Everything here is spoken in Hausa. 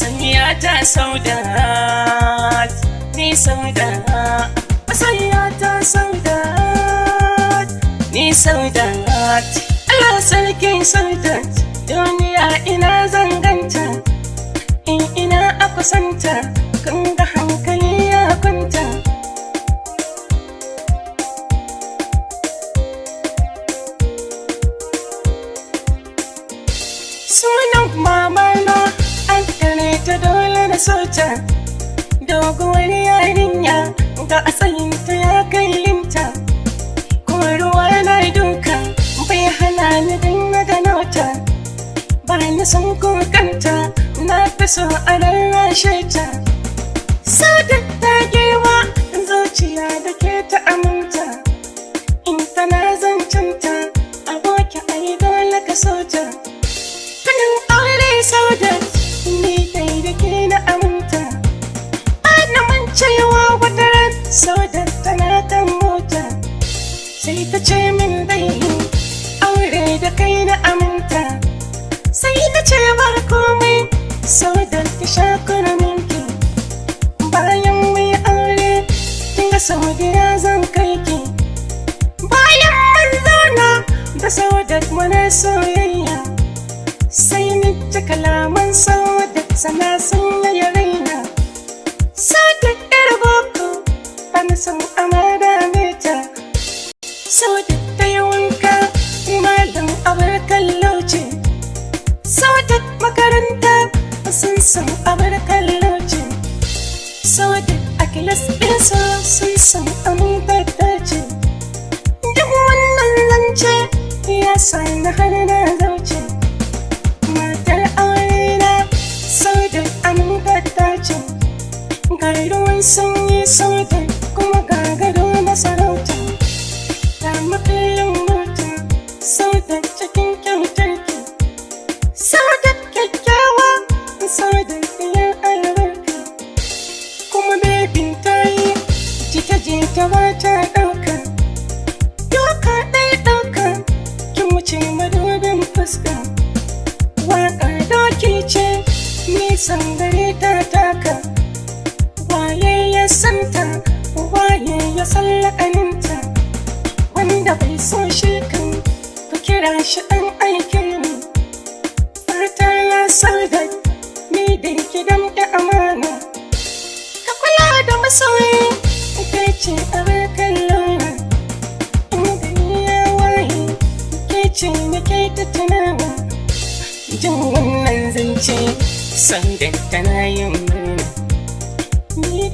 masoyiyata Saudat, ni Saudat, masoyiyata Saudat, ni Saudat. Allah sarkin Saudat, duniya ina zanganta, in ina a kusanta, kan ga hankali ya kwanta. Sunan mamana an kare ta dole na sota, doguwar yarinya ga asayinta ya kai linta, ko ruwa na duka bai hana ni dinga ganota, ba ni son kokanta na fi so a rarrashe ta. Saudat ta girma zuciya da ke ta aminta, in tana zancanta aboki ai dole ka sota. Kanin aure Saudat, ni dai da ke na aminta, ana mancewa wata ran Saudat tana kan mota, sai ta ce min dai aure da kai na aminta, sai na ce ba komai Saudat ki sha kuraminki, bayan mai aure kinga Saudiya zan kai ki. Bayan mun zauna da Saudat muna soyayya, sai ni ji kalaman Saudat sana sun yi raina. Saudat yar boko bani son amada meta, Saudat ta yi wanka malam abar kallo ce, Saudat makaranta sun san abar kallo ce, Saudat a kilas ɗinsu sun san amintatta ce. Duk wannan zance ya sa na har na zauce, matar aure na Saudat amintatta ce, ga ruwan sanyi Saudat kuma ga gado na sarauta, ga makullin mota Saudat cikin kyautarki. Saudat kyakkyawa, Saudat ɗiyar albarka, kuma bebin ta yi jita-jita ba ta ɗauka, doka ɗaya ɗauka kin wuce madubin fuska. Waƙa doki ce nisan gare ta taka, waye ya santa waye ya san la'aninta, wanda bai so shi kan ku kira shi ɗan aike ne. Fata ya Saudat ni da ki damƙe amana, ka kula da masoyi ke ce abar kallona, in gani ya waye ke ce nake ta tunawa. Jin wannan zance Saudat tana yin murna, ni